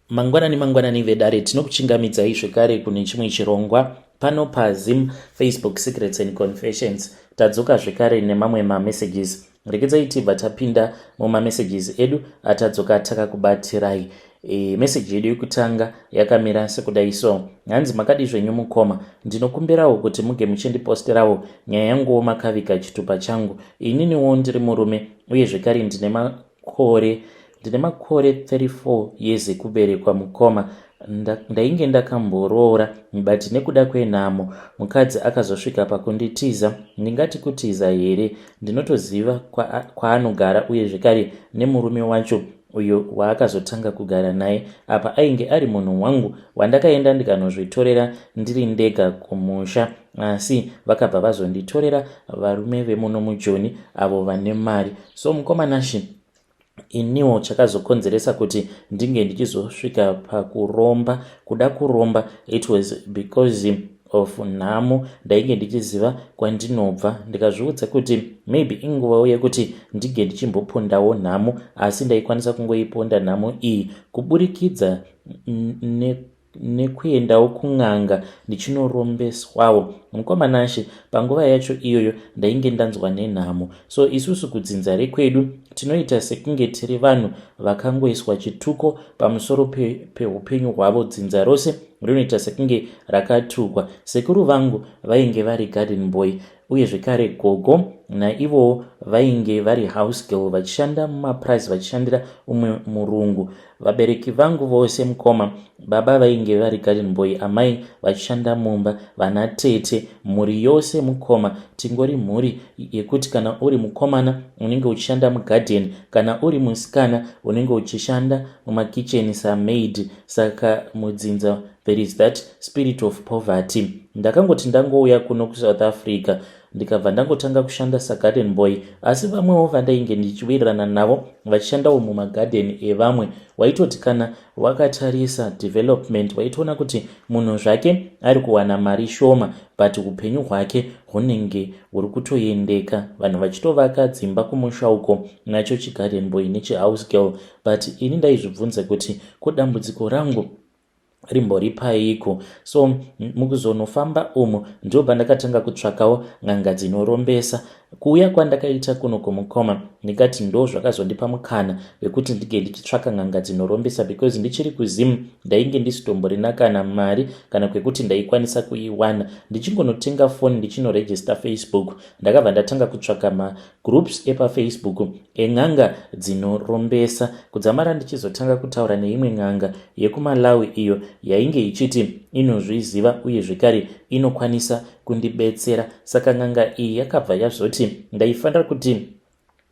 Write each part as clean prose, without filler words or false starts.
mangwanani vedare tinokuchingamidzai zvekare kune chimwe chirongwa pano paZim Facebook Secrets and Confessions. Tadzoka zvekare nemamwe mamessages. Regedzai tibva tapinda mumamessages edu atadzoka takakubatirai. Message yedu yekutanga yakamira sekudai so: hanzi makadi zvenyu mukoma, ndinokumbirawo kuti muge muchindiposterawo nyaya yanguwo makaviga chitupa changu. Ininiwo ndiri murume uye zvekare ndine makore 34 years ekuberekwa mukoma. Ndainge ndakamboroora but nekuda kwenhamo mukadzi akazosvika pakunditiza. Ndingati kutiza here? Ndinotoziva kwaanogara uye zvekare nemurume wacho uyo waakazotanga kugara naye. Apa ainge ari munhu wangu wandakaenda ndikanozvitorera ndiri ndega kumusha, asi vakabva vazonditorera varume vemuno mujoni avo vane mari. So mukomanashi, iniwo chakazokonzeresa kuti ndinge ndichizosvika pakuromba. Kuda kuromba, it was because of nhamo. Ndainge ndichiziva kwandinobva, ndikazviudza kuti maybe inguva yekuti ndige ndichimbopondawo nhamo, asi ndaikwanisa kungoiponda nhamo iyi kuburikidza nekuendawo kun'anga ndichinorombeswawo. Mukomanashi, panguva yacho iyoyo ndainge ndanzwa nenhamo. So isusu kudzinza rekwedu tinoita sekunge tiri vanhu vakangoiswa chituko pamusoro peupenyu hwavo. Dzinza rose rinoita sekunge rakatukwa. Sekuru vangu vainge vari garden boy uye zvekare gogo naivowo vainge vari house girl vachishanda mumaprice vachishandira umwe murungu. Vabereki vangu vose mukoma, baba vainge vari garden boy, amai vachishanda mumba, vana tete, mhuri yose mukoma. Tingori mhuri yekuti kana uri mukomana unenge uchishanda mugarden, kana uri musikana unenge uchishanda mumakicheni samaid. Saka mudzinza there is that spirit of poverty. Ndakangoti ndangouya kuno kuSouth Africa ndikabva ndangotanga kushanda sagarden boy, asi vamwewo vandainge ndichiwirirana navo vachishandawo mumagarden evamwe, waitoti kana wakatarisa development waitoona kuti munhu zvake ari kuwana mari shoma but upenyu hwake hunenge huri kutoendeka, vanhu vachitovaka dzimba kumusha uko nacho chigarden boy nechihouse girl. But ini ndaizvibvunza kuti kodambudziko rangu rimbori paiko? So mukuzonofamba umo ndo pandakatanga kutsvakawo n'anga dzinorombesa. Kuuya kwandakaita kuno kumukoma ndikati ndo zvakazondipa mukana wekuti ndige ndichitsvaka n'anga dzinorombesa, because ndichiri kuZim ndainge ndisitomborina kana mari kana kwekuti ndaikwanisa kuiwana. Ndichingonotenga foni ndichinoregister Facebook, ndakabva ndatanga kutsvaka magroups epaFacebook en'anga dzinorombesa. Kudzamara ndichizotanga kutaura neimwe n'anga yekuMalawi iyo yainge ichiti inozviziva uye zvekare inokwanisa kundibetsera. Saka n'anga iyi yakabva yazvoti ndaifanira kuti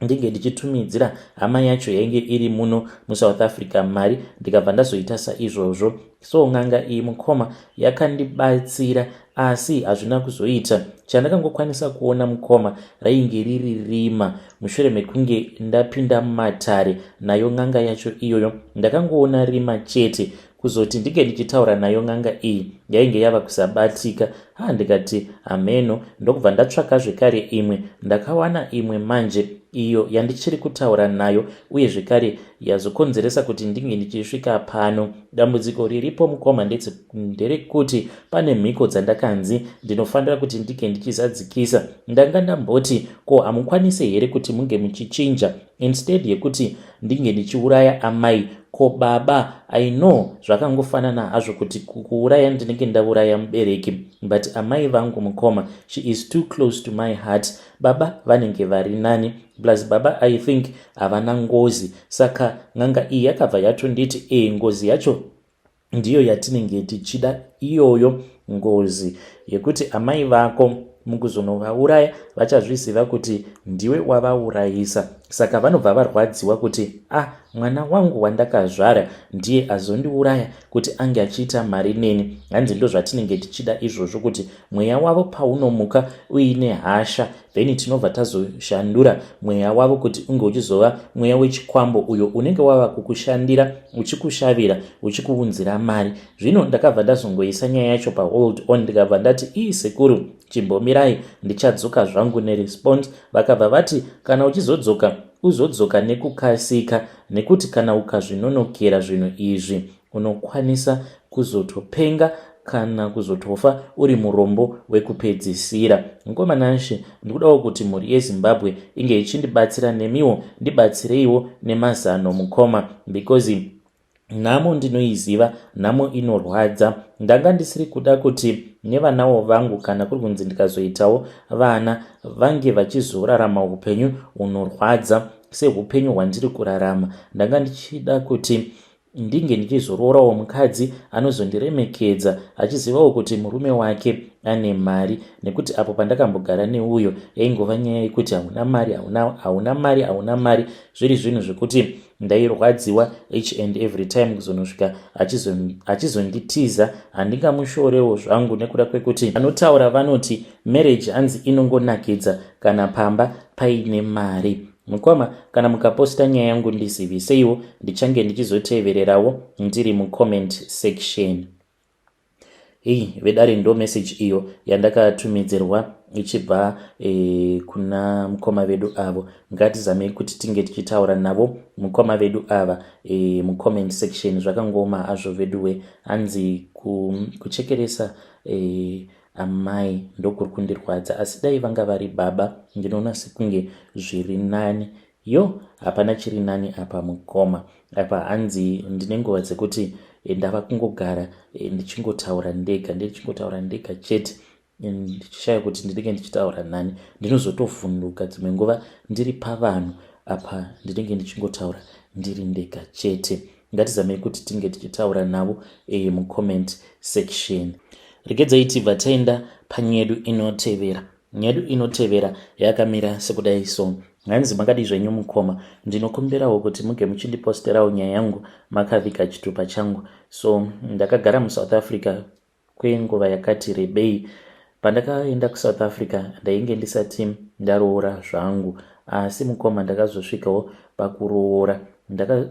ndinge ndichitumidzira hama yacho yainge iri muno muSouth Africa mari, ndikabva ndazoita saizvozvo. So n'anga iyi mukoma yakandibatsira, asi hazvina kuzoita. Chandakangokwanisa kuona mukoma rainge riri rima. Mushure mekunge ndapinda mumatare nayo n'anga yacho iyoyo, ndakangoona rima chete. Kuzoti ndike ndichitaura nayo n'anga iyi yainge yava kusabatika. Ndikati ameno, ndokubva ndatsvaka zvekare imwe. Ndakawana imwe manje iyo yandichiri kutaura nayo uye zvekare yazokonzeresa kuti ndinge ndichisvika pano. Dambudziko riripo mukoma nderekuti pane mhiko dzandakanzi ndinofanira kuti ndike ndichizadzikisa. Ndanga ndamboti ko hamukwanisi here kuti munge muchichinja instead yekuti ndinge ndichiuraya amai? Ko baba, I know zvakangofanana hazvo kuti kuuraya ndinenge ndauraya mubereki, but amai vangu mukoma, she is too close to my heart. Baba vanenge vari nani, plus baba I think havana ngozi. Saka n'anga iyi yakabva yatonditi ngozi yacho ndiyo yatinenge tichida, iyoyo ngozi yekuti amai vako mukuzonovauraya vachazviziva kuti ndiwe wavaurayisa. Saka vanobva varwadziwa kuti mwana wangu wandakazvara ndiye azondiuraya kuti ange achiita mari neni. Hanzi ndo zvatinenge tichida izvozvo, kuti mweya wavo paunomuka uine hasha, then tinobva tazoshandura mweya wavo kuti unge uchizova mweya wechikwambo uyo unenge wava kukushandira, uchikushavira, uchikuunzira mari. Zvino ndakabva ndazongoisa nyaya yacho pahold on, ndikabva ndati sekuru chimbomirai ndichadzoka zvangu neresponse. Vakabva vati kana uchizodzoka uzodzoka nekukasika, nekuti kana ukazvinonokera zvinhu izvi unokwanisa kuzotopenga kana kuzotofa uri murombo wekupedzisira. Mukoma Nashe, ndikudawo kuti mhuri yeZimbabwe inge ichindibatsira, nemiwo ndibatsireiwo nemazano mukoma, because nhamo ndinoiziva, nhamo inorwadza. Ndanga ndisiri kuda kuti nevanawo vangu kana kuri kunzi ndikazoitawo vana vange vachizorarama upenyu unorwadza seupenyu hwandiri kurarama. Ndanga ndichida kuti ndinge ndichizororawo mukadzi anozondiremekedza, achizivawo kuti murume wake ane mari, nekuti apo pandakambogara neuyo yaingova nyaya yekuti hauna mari, zviri zvinhu zvekuti ndairwadziwa each and every time kuzonosvika achizonditiza. Handingamushorewo zvangu nekuda kwekuti anotaura vanoti marriage hanzi inongonakidza kana pamba paine mari. Mukoma, kana mukaposta nyaya yangu ndiziviseiwo, ndichange ndichizotevererawo ndiri mucomment section. Vedare ndo message iyo yandakatumidzirwa ichibva kuna mukoma vedu avo. Ngatizamei kuti tinge tichitaura navo mukoma vedu ava mucomment section. Zvakangoma hazvo veduwe, hanzi kuchekeresa amai ndokuri kundirwadza, asi dai vanga vari baba ndinoona sekunge zviri nani. Hapana chiri nani apa mukoma. Apa hanzi ndine nguva dzekuti ndava kungogara ndichingotaura ndega chete, ndichishaya kuti ndinenge ndichitaura nani. Ndinozotovhunduka dzimwe nguva ndiri pavanhu, apa ndinenge ndichingotaura ndiri ndega chete. Ngatizamei kuti tinge tichitaura navo mucomment section. Regedzai tibva taenda panyedu inotevera. Nyedu inotevera yakamira sekudai so. Hanzi makadi zvenyu mukoma, ndinokumbirawo kuti muge muchindiposterawo nyaya yangu makaviga chitupa changu. So ndakagara muSouth Africa kwenguva yakati rebei. Pandakaenda kuSouth Africa ndainge ndisati ndaroora zvangu, asi mukoma ndakazosvikawo pakuroora.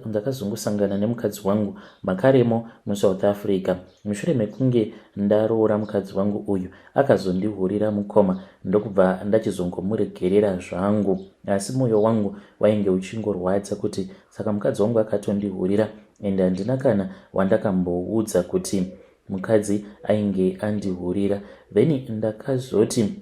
Ndakazongosangana nemukadzi wangu makaremo muSouth Africa. Mushure mekunge ndaroora mukadzi wangu uyu akazondihurira mukoma, ndokubva ndachizongomuregerera zvangu, asi mwoyo wangu wainge uchingorwadza kuti saka mukadzi wangu akatondihurira, ende handina kana wandakamboudza kuti mukadzi ainge andihurira. Then ndakazoti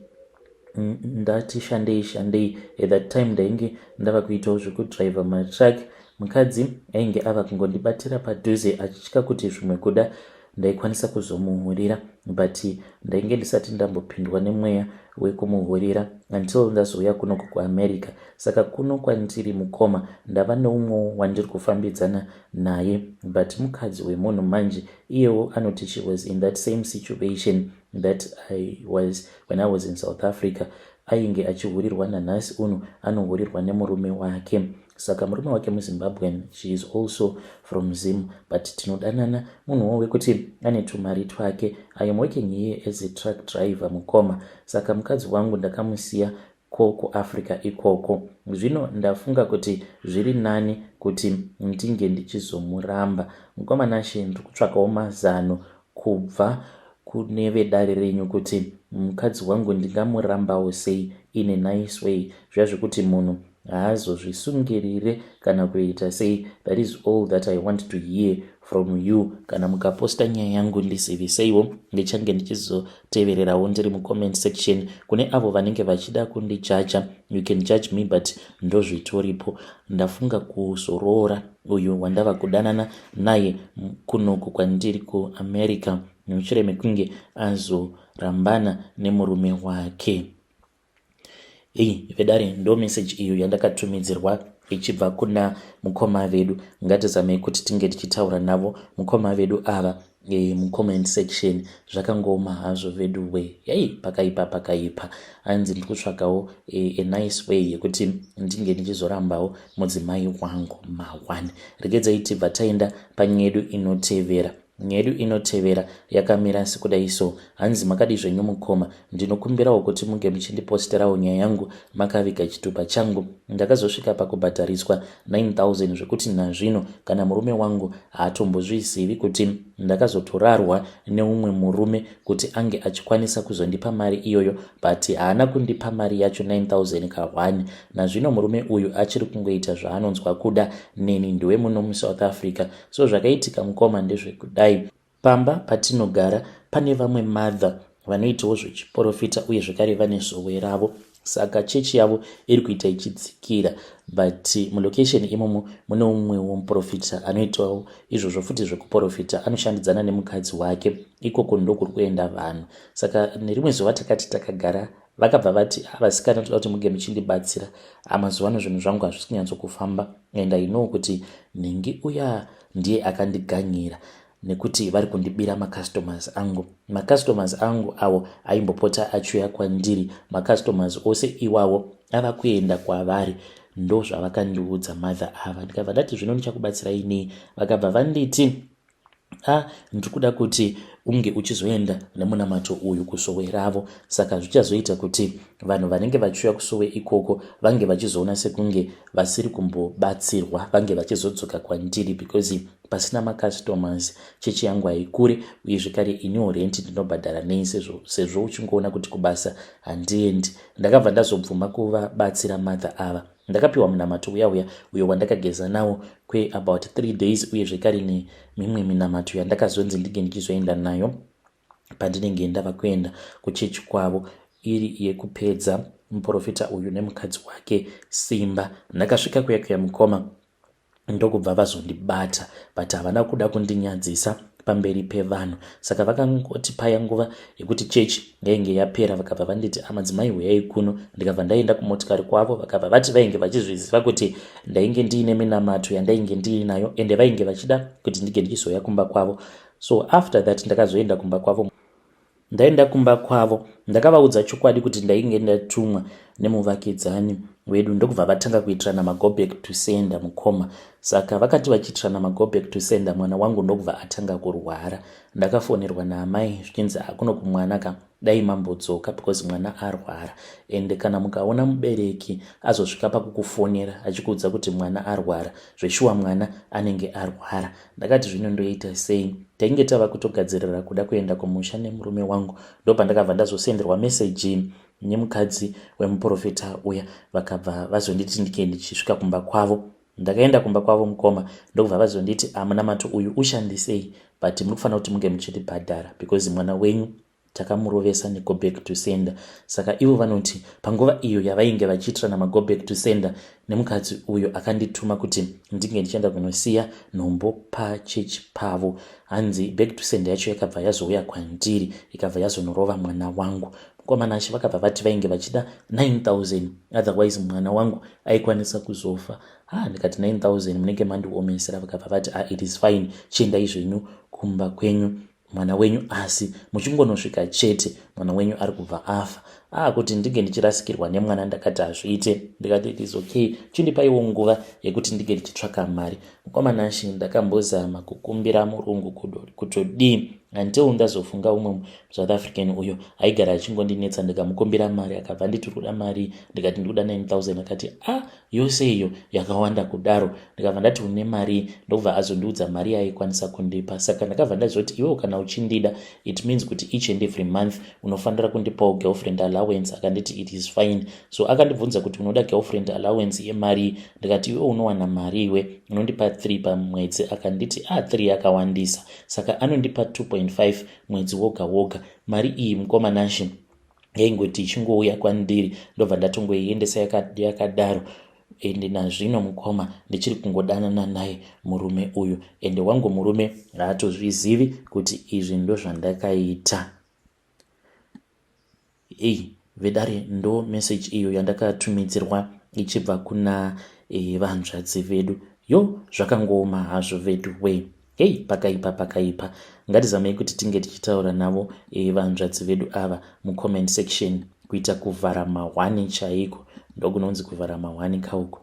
ndati shandei. At that time ndainge ndava kuitawo zvekudriver matrack. Mukadzi ainge ava kungondibatira padhuze achitya kuti zvimwe kuda ndaikwanisa kuzomuhurira, but ndainge ndisati ndambopindwa nemweya wekumuhurira until ndazouya kuno kuAmerica. Saka kuno kwandiri mukoma ndava neumwe wandiri kufambidzana naye, but mukadzi wemunhu manje, iyewo anoti she was in that same situation that I was when I was in South Africa. Ainge achihurirwa nanhasi uno anohurirwa nemurume wake. Saka murume wake muZimbabwean, she is also from Zim, but tinodanana munhuwo wekuti ane tumari twake. I am working here as a truck driver mukoma. Saka mukadzi wangu ndakamusiya kuAfrica ikoko. Zvino ndafunga kuti zviri nani kuti ndinge ndichizomuramba. Mukoma Nashe, ndiri kutsvakawo mazano kubva kune vedare renyu kuti mukadzi wangu ndingamurambawo sei in a nice way, zviya zvekuti munhu haazozvisungirire kana kuita sei. That is all that I want to hear from you. Kana mukaposta nyaya yangu ndiziviseiwo, ndichange ndichizotevererawo ndiri mucomment section. Kune avo vanenge vachida kundijaja, you can judge me, but ndozvitoripo. Ndafunga kuzoroora uyu wandava kudanana naye kunoku kwandiri kuAmerica, mushure mekunge azorambana nemurume wake. Vedare ndo message iyo yandakatumidzirwa ichibva kuna mukoma vedu. Ngatizamei kuti tinge tichitaura navo mukoma vedu ava mucomment section. Zvakangoma hazvo veduwe. Pakaipa. Hanzi ndiri kutsvakawo a nice way yekuti ndinge ndichizorambawo mudzimai wangu ma1. Regedzai tibva taenda panyedu inotevera. Nyedu inotevera yakamira sekudai so. Hanzi makadi zvenyu mukoma, ndinokumbirawo kuti muge muchindiposterawo nyaya yangu makaviga chitupa changu. Ndakazosvika pakubhadhariswa 9,000 zvekuti nazvino kana murume wangu haatombozvizivi kuti ndakazotorarwa neumwe murume kuti ange achikwanisa kuzondipa mari iyoyo, but haana kundipa mari yacho 9,000 ka1. Nazvino murume uyu achiri kungoita zvaanonzwa kuda. Neni ndiwe muno muSouth Africa. So zvakaitika mukoma ndezvekudai. Pamba patinogara pane vamwe mother vanoitawo zvechiprofita uye zvekare vane zowe ravo, saka chechi yavo iri kuita ichidzikira, but mulokesheni imomo mune umwewo muprofita anoitawo izvozvo futi zvekuprofita, anoshandidzana nemukadzi wake. Ikoko ndokuri kuenda vanhu. Saka nerimwe zuva takati takagara, vakabva vati vasikana toda kuti muge muchindibatsira, mazuva ano zvinhu zvangu hazvisi kunyatsokufamba, and I know kuti nhingi uya ndiye akandiganyira nekuti vari kundibira macustomers angu. Macustomers angu avo aimbopota achiuya kwandiri, macustomers ose iwawo ava kuenda kwavari. Ndo zvavakandiudza mother ava. Ndikabva ndati zvino ndichakubatsirai nei? Vakabva vanditi ndiri kuda kuti unge uchizoenda nemunamato uyu kusowe ravo. Saka zvichazoita kuti vanhu vanenge vachiuya kusowe ikoko vange vachizoona sekunge vasiri kumbobatsirwa, vange vachizodzoka kwandiri, because pasina macustomers chechi yangu haikure, uye zvekare iniwo renti ndinobhadhara nei, sezvo uchingoona kuti kubasa handiendi. Ndakabva ndazobvuma kuvabatsira mother ava. Ndakapiwa munamato uyo wandakageza nawo about 3 days, uye zvekare nemimwe minamato yandakazonzi ndige ndichizoenda nayo pandinenge ndava kuenda kuchechi kwavo, iri yekupedza muprofita uyu nemukadzi wake simba. Ndakasvika kuya mukoma ndokubva vazondibata, but havana kuda kundinyadzisa pamberi pevanhu. Saka vakangoti paya nguva yekuti chechi yainge yapera, vakabva vanditi madzimai huyai kuno. Ndikabva ndaenda kumotikari kwavo, vakabva vati vainge vachizviziva kuti ndainge ndiine minamato yandainge ndiinayo, ende vainge vachida kuti ndige ndichizoya kumba kwavo. So after that ndakazoenda kumba kwavo. Ndaenda kumba kwavo ndakavaudza chokwadi kuti ndainge ndatumwa nemuvakidzani wedu, ndokubva vatanga kuitirana mago back to sender mukoma. Saka vakati vachiitirana mago back to sender, mwana wangu ndokubva atanga kurwara. Ndakafonerwa naamai zvichinzi kuno kumwana ka dai mambodzoka because mwana arwara. Ende kana mukaona mubereki azosvika pakukufonera achikuudza kuti mwana arwara, zveshuwa mwana anenge arwara. Ndakati zvino ndoita sei? Tainge tava kutogadzirira kuda kuenda kumusha nemurume wangu, ndopa ndakabva ndazosenderwa meseji nemukadzi wemuprofita uya. Vakabva vazonditi ndike ndichisvika kumba kwavo. Ndakaenda kumba kwavo mukoma, ndokubva vazonditi munamato uyu ushandisei, but munofanira kuti munge muchitibhadhara because mwana wenyu takamurovesanego back to sender. Saka ivo vanoti panguva iyo yavainge vachiitirana mago back to sender, nemukadzi uyo akandituma kuti ndinge ndichienda kunosiya nhombo pachechi pavo. Hanzi back to sender yacho yakabva yazouya kwandiri, ikabva yazonorova mwana wangu. Mukomanashi vakabva vati vainge vachida 9,000, otherwise mwana wangu aikwanisa kuzofa. Ndikati 9,000 munenge mandiomesera. Vakabva vati it is fine, chiendai zvenyu kumba kwenyu, mwana wenyu asi muchingonosvika chete mwana wenyu ari kubva afa. Kuti ndinge ndichirasikirwa nemwana ndakati hazviite. Ndikati it is okay, chindipaiwo nguva yekuti ndinge ndichitsvaka mari. Mukomanashi ndakambozama kukumbira murungu kutodii until ndazofunga umwe South African uyo aigara achingondinetsa, ndikamukumbira mari akabva nditi kuda mari. Ndikati ndikuda 9,000. Akati yose iyo yakawanda kudaro. Ndikabva ndati une mari, ndobva azondiudza mari yaikwanisa kundipa. Saka ndakabva ndazoti iwewo kana uchindida, it means kuti each and every month unofanira kundipawo girlfriend allowance. Akanditi it is fine. So akandibvunza kuti unoda girlfriend allowance yemari. Ndikati iwe unowana mari iwe unondipa 3 pamwedzi. Akanditi 3 yakawandisa. Saka anondipa 2.5 mwedzi woga woga. Mari iyi mukomanashi yaingoti ichingouya kwandiri, ndobva ndatongoiendesa yakadaro. Ende nazvino mukoma ndichiri kungodanana naye murume uyu, ende wangu murume haatozvizivi kuti izvi ndo zvandakaita. Vedare ndo message iyo yandakatumidzirwa ichibva kuna vanzvadzi vedu. Zvakangooma hazvo vedu we. Pakaipa. Ngatizamei kuti tinge tichitaura navo vanzvadzi vedu ava mucomment section, kuita kuvhara mahwani chaiko, ndokunonzi kuvhara mahwani kauko.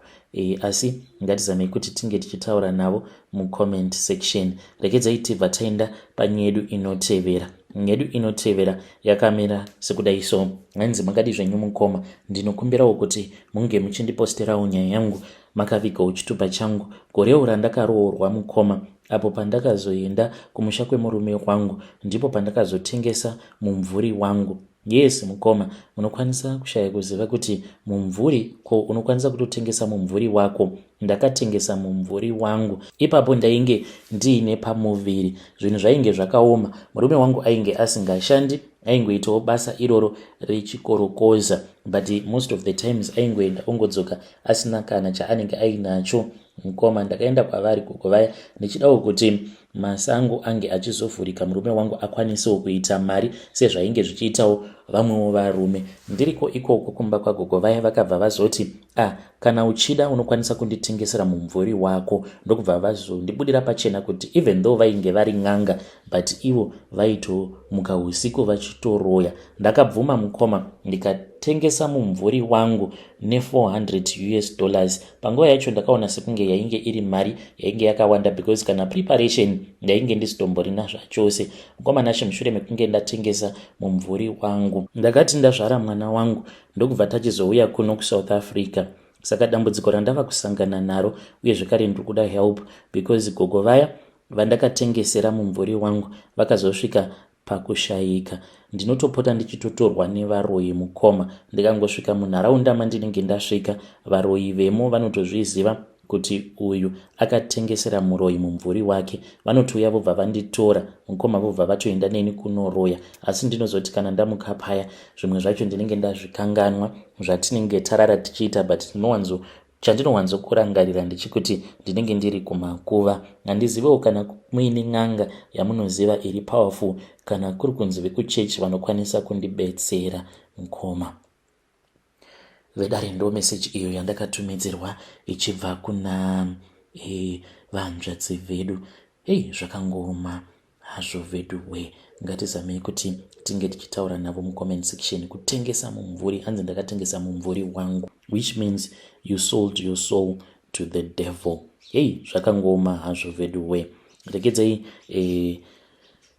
Asi ngatizamei kuti tinge tichitaura navo mucomment section. Rekedzai tibva taenda panyedu inotevera. Nyedu inotevera yakamira sekudai so. Hanzi makadi zvenyu mukoma, ndinokumbirawo kuti munge muchindiposterawo nyaya yangu makavigawo chitupa changu. Goreo randakaroorwa mukoma apo pandakazoenda kumusha kwemurume wangu ndipo pandakazotengesa mumvuri wangu. Yes mukoma, unokwanisa kushaya kuziva kuti mumvuri ko unokwanisa kutotengesa mumvuri wako. Ndakatengesa mumvuri wangu, ipapo ndainge ndiine pamuviri, zvinhu zvainge zvakaoma. Murume wangu ainge asingashandi, aingoitawo basa iroro rechikorokoza, but most of the times aingoenda ongodzoka asina kana chaanenge ainacho. Mukoma, ndakaenda kwavari koko vaya ndichidawo kuti masango ange achizovhurika, murume wangu akwanisewo kuita mari sezvainge zvichiitawo vamwewo varume. Ndiriko ikoko kumba kwagogo vaya vakabva vazoti kana uchida unokwanisa kunditengesera mumvuri wako, ndokubva vazondibudira pachena kuti even though vainge vari n'anga but ivo vaitomuka usiku vachitoroya. Ndakabvuma mukoma, ndikatengesa mumvuri wangu ne$400. Panguva yacho ndakaona sekunge yainge iri mari yainge yakawanda because kana preparation ndainge ndisitomborina zvachose. Mukoma nashe mushure mekunge ndatengesa mumvuri wangu, ndakati ndazvara mwana wangu ndokubva tachizouya kuno kuSouth Africa. Saka dambudziko randava kusangana naro uye zvekare ndiri kuda help because gogo vaya vandakatengesera mumvuri wangu vakazosvika pakushayika. Ndinotopota ndichitotorwa nevaroyi mukoma. Ndikangosvika munharaunda mandinenge ndasvika, varoyi vemo vanotozviziva kuti uyu akatengesera muroyi mumvuri wake. Vanotouya vobva vanditora mukoma, vobva vatoenda neni kunoroya. Asi ndinozoti kana ndamuka paya zvimwe zvacho ndinenge ndazvikanganwa zvatinenge tarara tichiita, but chandinowanzokurangarira ndechikuti ndinenge ndiri kumakuva. Handizivewo kana muine n'anga yamunoziva iri powerful, kana kuri kunzi vekuchechi vanokwanisa kundibetsera mukoma. Vedare ndo meseji iyo yandakatumidzirwa ichibva kuna vanzvadzi vedu. Zvakangoma hazvo vedu we. Ngatizamei kuti tinge tichitaura navo mucomment section. Kutengesa mumvuri, hanzi ndakatengesa mumvuri wangu, which means you sold your soul to the devil. Zvakangoma hazvo vedu we. Rekedzei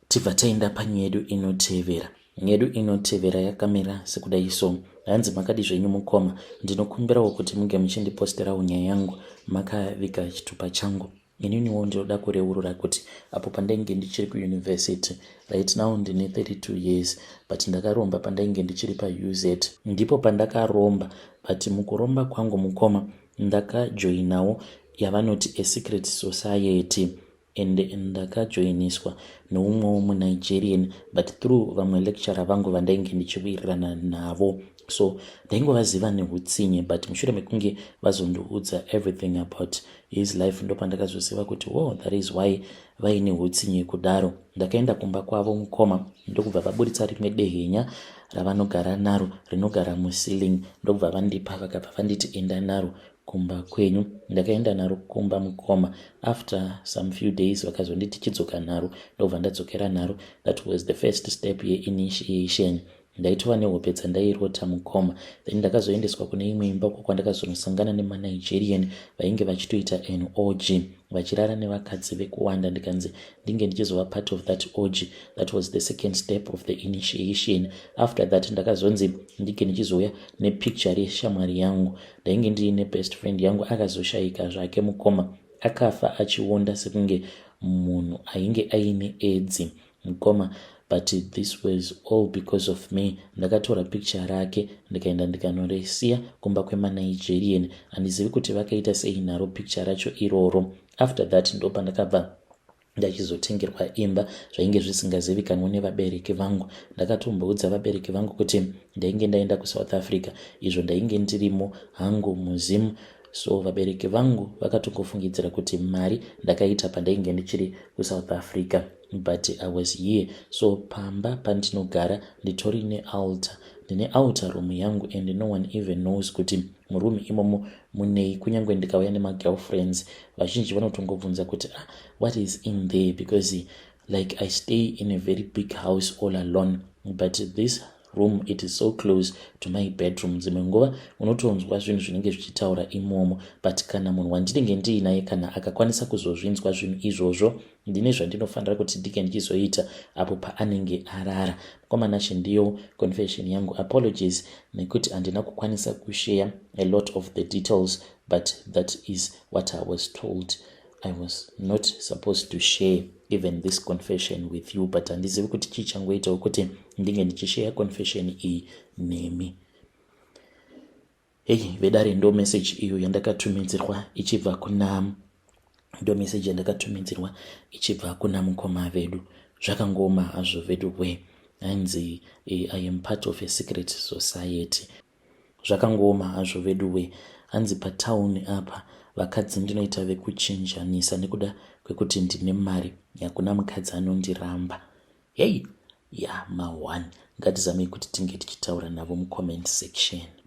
tibva taenda panyaya yedu inotevera. Nyedu inotevera yakamira sekudai so. Hanzi makadi zvenyu mukoma, ndinokumbirawo kuti munge muchindiposterawo nyaya yangu makavika chitupa changu. Ininiwo ndinoda kureurura kuti apo pandainge ndichiri kuuniversity, right now ndine 32 years, but ndakaromba pandainge ndichiri paUZ. Ndipo pandakaromba, but mukuromba kwangu mukoma ndakajoinawo yavanoti a secret society, and ndakajoiniswa noumwewo muNigerian, but through vamwe lecturer vangu vandainge ndichiwirirana navo. So ndaingovaziva nehutsinye, but mushure mekunge vazondiudza everything about his life ndo pandakazoziva kuti that is why vaine hutsinye kudaro. Ndakaenda kumba kwavo mukoma, ndokubva vaburitsa rimwe dehenya ravanogara naro rinogara muceiling, ndokubva vandipa vakabva vanditi enda naro kumba kwenyu. Ndakaenda naro kumba mukoma. After some few days vakazonditi chidzoka naro, ndokubva ndadzokera naro. That was the first step ye-initiation. Ndaitova nehope dzandairota mukoma. Then ndakazoendeswa kune imwe imba uko kwandakazonosangana nemaNigerian vainge vachitoita an orgy, vachirara nevakadzi vekuwanda. Ndikanzi ndinge ndichizova part of that orgy. That was the second step of the initiation. After that ndakazonzi ndinge ndichizouya nepicture yeshamwari yangu. Ndainge ndiine best friend yangu akazoshayika zvake mukoma, akafa achionda sekunge munhu ainge aine AIDS mukoma. But this was all because of me. Ndakatora picture rake ndikaenda ndikanorisiya kumba kwemaNigerian. Handizivi kuti vakaita sei naro picture racho iroro. After that ndo pandakabva ndachizotengerwa imba zvainge zvisingazivikanwa nevabereki vangu. Ndakatomboudza vabereki vangu kuti ndainge ndaenda kuSouth Africa, izvo ndainge ndirimo hangu muzimu. So vabereki vangu vakatongofungidzira kuti mari ndakaita pandainge ndichiri kuSouth Africa, but I was here. So pamba pandinogara nditori nealtar, ndine altar room yangu, and no one even knows kuti murume imomo munei. Kunyange ndikauya nemagirlfriends vazhinji vanotongobvunza kuti what is in there, because like I stay in a very big house all alone, but this room it is so close to my bedroom. Dzimwe nguva unotonzwa zvinhu zvinenge zvichitaura imomo, but kana munhu wandinenge ndiinaye kana akakwanisa kuzozvinzwa zvinhu izvozvo, ndine zvandinofanira kuti ndike ndichizoita apo paanenge arara. Mukoma nashe ndiyo confession yangu. Apologies nekuti handina kukwanisa kushare a lot of the details, but that is what I was told. I was not supposed to share even this confession with you, but handizivi kuti chii changoitawo kuti ndinge ndichishare confession iyi nemi. Hey, vedare ndo message iyo yandakatumidzirwa ichibva kuna ndo message yandakatumidzirwa ichibva kuna mukoma vedu. Zvakangoma hazvo vedu we. Hanzi I am part of a secret society. Zvakangoma hazvo vedu we. Hanzi patauni apa vakadzi ndinoita vekuchinjanisa nekuda kwekuti ndine mari yakuna mukadzi anondiramba. Hey, ya ma1 ngatizamei kuti tinge tichitaura navo mucomment section.